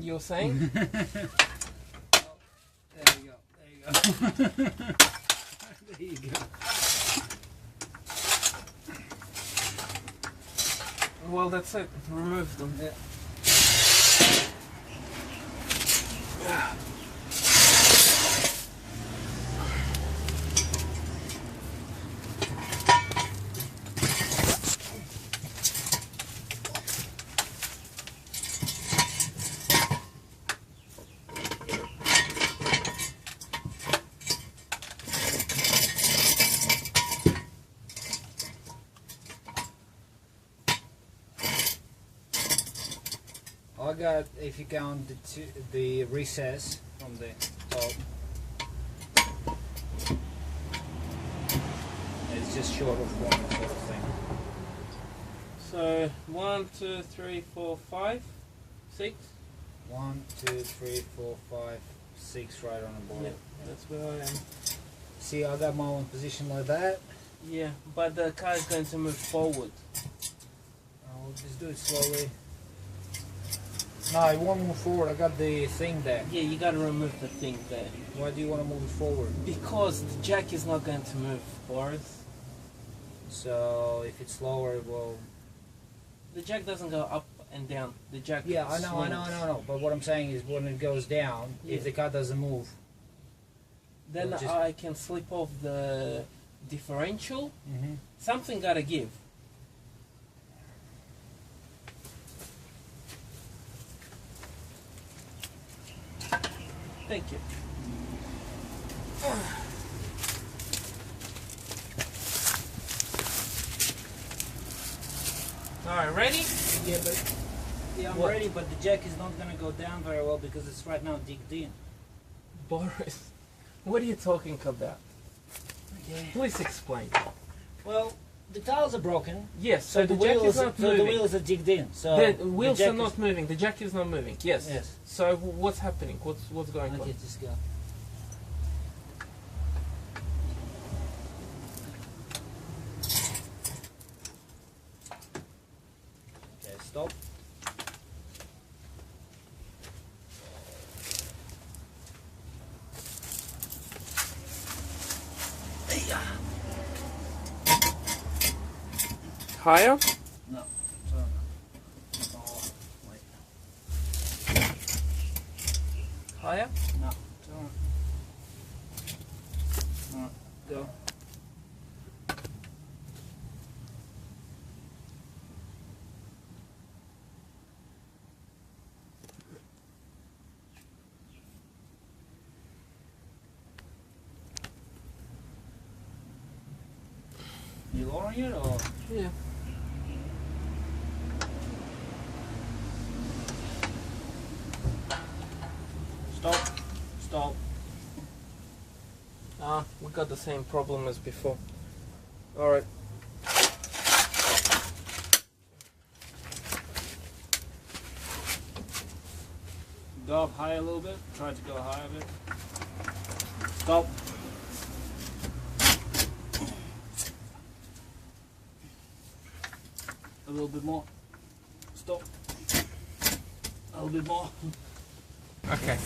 You're saying? Oh, there you go. There you go. There you go. Well, that's it. Remove them. Yeah. I got, if you count the recess from the top, it's just short of one sort of thing. So 1, 2, 3, 4, 5, 6. 1, 2, 3, 4, 5, 6 right on the bottom. Yeah, that's where I am. See, I got my own position like that. Yeah, but the car is going to move forward. I'll just do it slowly. No, it won't move forward. I got the thing there. Yeah, you got to remove the thing there. Why do you want to move it forward? Because the jack is not going to move forward. So if it's lower, well, the jack doesn't go up and down. The jack. yeah, I know. But what I'm saying is, when it goes down, Yeah. if the car doesn't move, Then just- I can slip off the differential. mm-hmm. Something got to give. Thank you. Alright, ready? Yeah, but I'm What? ready. But the jack is not gonna go down very well because it's right now digged in. Boris, what are you talking about? Okay. Please explain. Well, the tiles are broken. Yes, so the jack wheels, is not so the moving. wheels are digged in. So The wheels jack are not moving. The jack is not moving. Yes. Yes. So what's happening? What's going on? Okay, just go. Okay, stop. Higher? No. Turn. Oh, wait. Higher? No. Turn. No. Go. You lowering it or? Yeah. Stop. Stop. Ah, we got the same problem as before. Alright. Go up high a little bit. Try to go high a bit. Stop. A little bit more. Stop. A little bit more. Okay.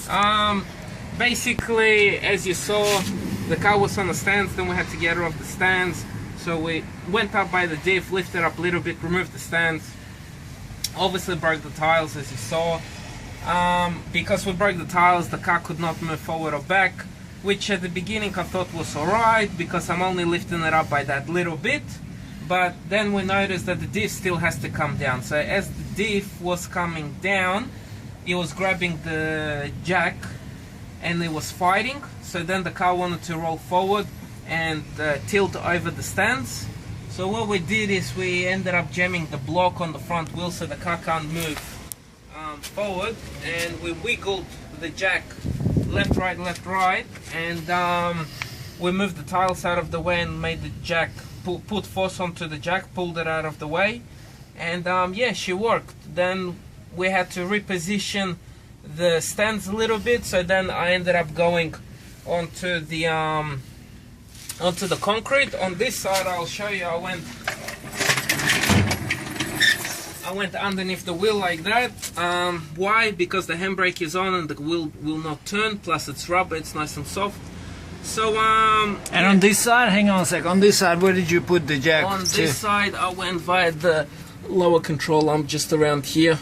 Basically, as you saw, the car was on the stands, then we had to get her off the stands. So we went up by the diff, lifted up a little bit, removed the stands. Obviously broke the tiles, as you saw. Because we broke the tiles, the car could not move forward or back, which at the beginning I thought was alright, because I'm only lifting it up by that little bit. But then we noticed that the diff still has to come down. So as the diff was coming down, it was grabbing the jack and it was fighting. So then the car wanted to roll forward and tilt over the stands. So what we did is we ended up jamming the block on the front wheel so the car can't move forward, and we wiggled the jack left, right, and we moved the tiles out of the way and made the jack put force onto the jack, pulled it out of the way, and yeah, she worked. Then we had to reposition the stands a little bit, so then I ended up going onto the concrete. On this side, I'll show you, I I went underneath the wheel like that. Why? Because the handbrake is on and the wheel will not turn, plus it's rubber, it's nice and soft. So and on this side, hang on a sec, on this side, where did you put the jack? On this side I went via the lower control arm, just around here.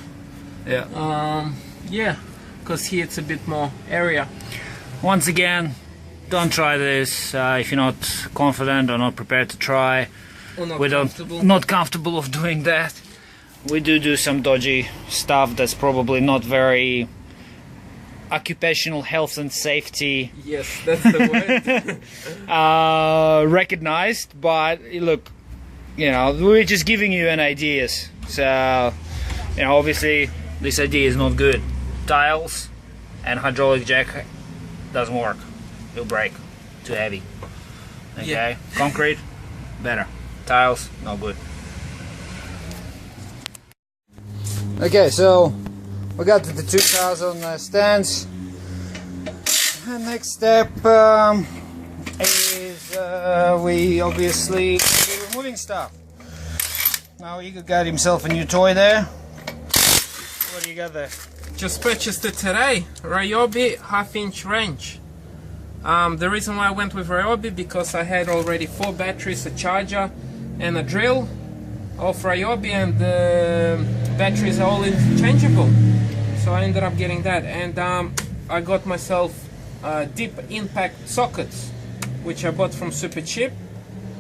Yeah. Yeah, because here it's a bit more area. Once again, don't try this if you're not confident or not prepared to try. Or not We comfortable. not comfortable of doing that. We do some dodgy stuff that's probably not very occupational health and safety Yes, that's the word. recognized, but look, you know, we're just giving you an ideas. So, you know, obviously this idea is not good. Tiles and hydraulic jack doesn't work. It'll break. Too heavy. Okay. Yeah. Concrete, better. Tiles, no good. Okay, so we got to the 2000 stands. And next step is we obviously be removing stuff. Now Igor got himself a new toy there. What do you got there? Just purchased it today. Ryobi 1/2-inch wrench. The reason why I went with Ryobi, because I had already 4 batteries, a charger and a drill of Ryobi, and the batteries are all interchangeable. So I ended up getting that, and I got myself deep impact sockets, which I bought from super cheap.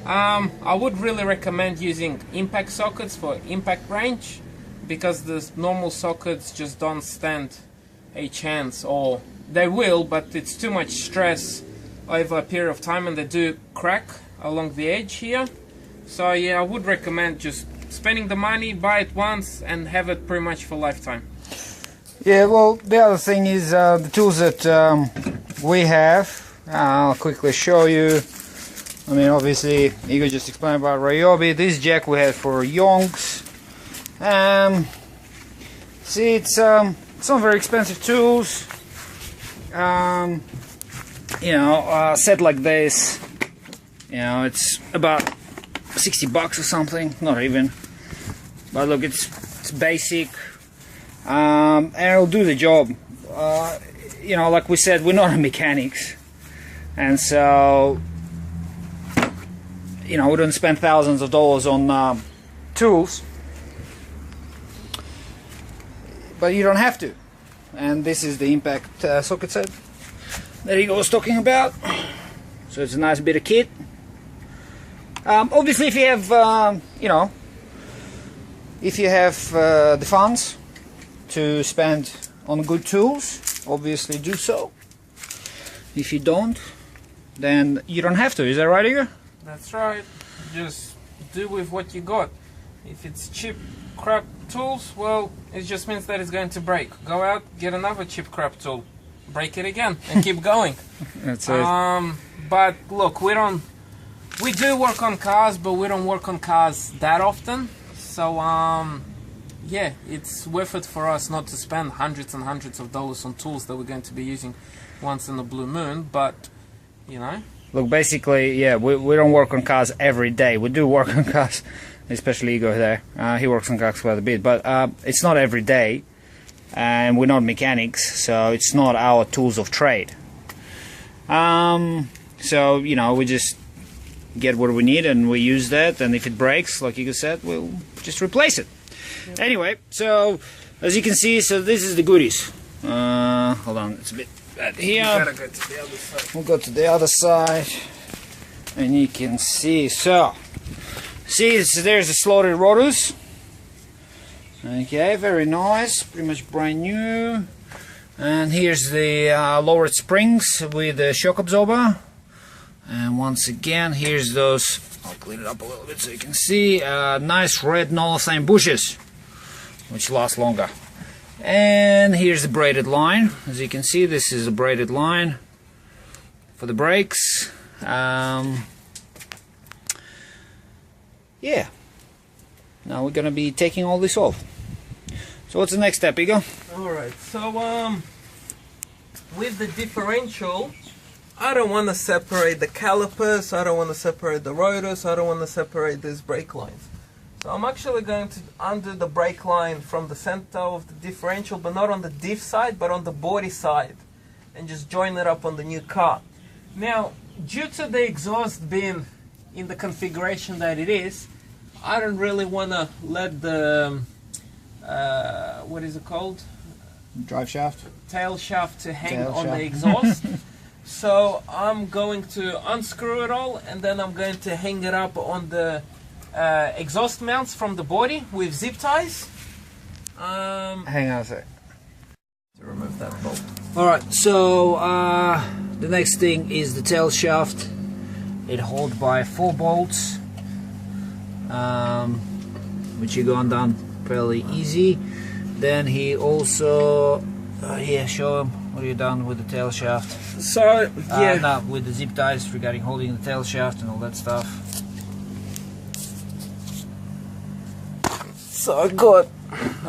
I would really recommend using impact sockets for impact range, because the normal sockets just don't stand a chance, or they will, but it's too much stress over a period of time and they do crack along the edge here. So yeah, I would recommend just spending the money, buy it once and have it pretty much for lifetime. Yeah, well, the other thing is the tools that we have. I'll quickly show you. I mean, obviously, Igor just explained about Ryobi. This jack we had for Yonks. See, it's some very expensive tools. You know, set like this. You know, it's about 60 bucks or something. Not even. But look, it's basic. And it'll do the job. You know, like we said, we're not mechanics, and so, you know, we don't spend thousands of dollars on tools, but you don't have to. And this is the impact socket set that Igor was talking about. So it's a nice bit of kit. Obviously, if you have, you know, if you have the funds to spend on good tools, obviously do so. If you don't, then you don't have to. Is that right, Igor? That's right. Just do with what you got. If it's cheap crap tools, well, it just means that it's going to break. Go out, get another cheap crap tool, break it again, and keep going. That's it. But look, we do work on cars, but we don't work on cars that often. So yeah, it's worth it for us not to spend hundreds and hundreds of dollars on tools that we're going to be using once in a blue moon. But you know, look, basically, yeah, we don't work on cars every day. We do work on cars, especially Igor there. He works on cars quite a bit, but it's not every day, and we're not mechanics, so it's not our tools of trade. So, you know, we just get what we need and we use that, and if it breaks, like Igor said, we'll just replace it. Yep. Anyway, so as you can see, so this is the goodies. Hold on, it's a bit bad here. gotta go to the other side. We'll go to the other side, and you can see. So, see, there's the slotted rotors. Okay, very nice, pretty much brand new. And here's the lowered springs with the shock absorber. And once again, here's those. I'll clean it up a little bit so you can see. Nice red Nolithane bushes, which last longer. And here's the braided line. As you can see, this is a braided line for the brakes. Yeah. Now we're gonna be taking all this off. So what's the next step, Igor? Alright, so with the differential, I don't want to separate the calipers, I don't want to separate the rotors, I don't want to separate these brake lines. So I'm actually going to undo the brake line from the center of the differential, but not on the diff side, but on the body side, and just join it up on the new car. Now, due to the exhaust being in the configuration that it is, I don't really want to let the, what is it called? Drive shaft? Tail shaft to hang on the exhaust. So I'm going to unscrew it all, and then I'm going to hang it up on the exhaust mounts from the body with zip ties. Hang on a sec. To remove that bolt. Alright, so the next thing is the tail shaft. It holds by 4 bolts, which you go undone fairly easy. Then he also, here, show him what you done with the tail shaft. So, yeah. No, with the zip ties regarding holding the tail shaft and all that stuff. So I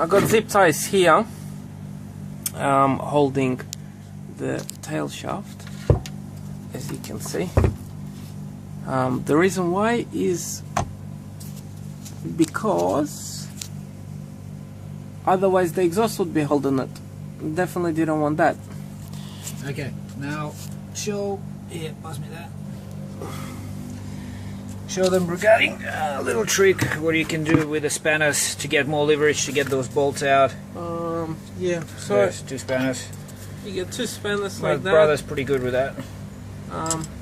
got zip ties here, holding the tail shaft, as you can see. The reason why is because otherwise the exhaust would be holding it. Definitely didn't want that. Okay, now show, here, pass me that. Show them regarding a little trick what you can do with the spanners to get more leverage to get those bolts out. Yeah, so there's 2 spanners. you get 2 spanners My like that. brother's pretty good with that.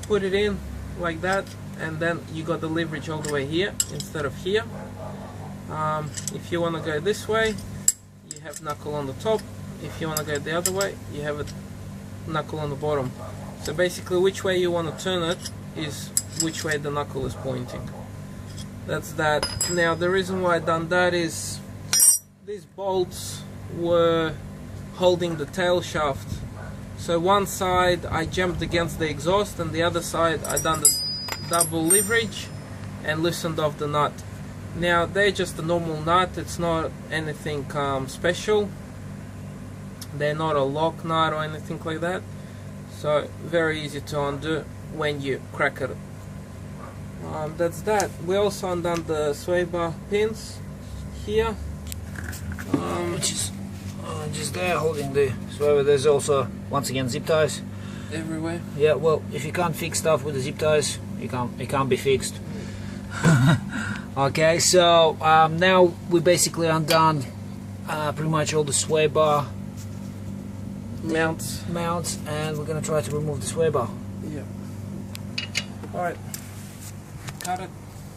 Put it in like that, and then you got the leverage all the way here instead of here. If you want to go this way, you have knuckle on the top. If you want to go the other way, you have a knuckle on the bottom. So basically, which way you want to turn it is which way the knuckle is pointing. That's that. Now the reason why I done that is these bolts were holding the tail shaft. So one side I jammed against the exhaust, and the other side I done the double leverage and loosened off the nut. Now they're just a normal nut, it's not anything special. They're not a lock nut or anything like that. So very easy to undo when you crack it. That's that. We also undone the sway bar pins here. Which is just there holding the sway bar. There's also, once again, zip ties. Everywhere. Yeah, well, if you can't fix stuff with the zip ties, it can't be fixed. Okay, so now we basically undone pretty much all the sway bar mounts, and we're gonna try to remove the sway bar. Yeah. All right. Cut it.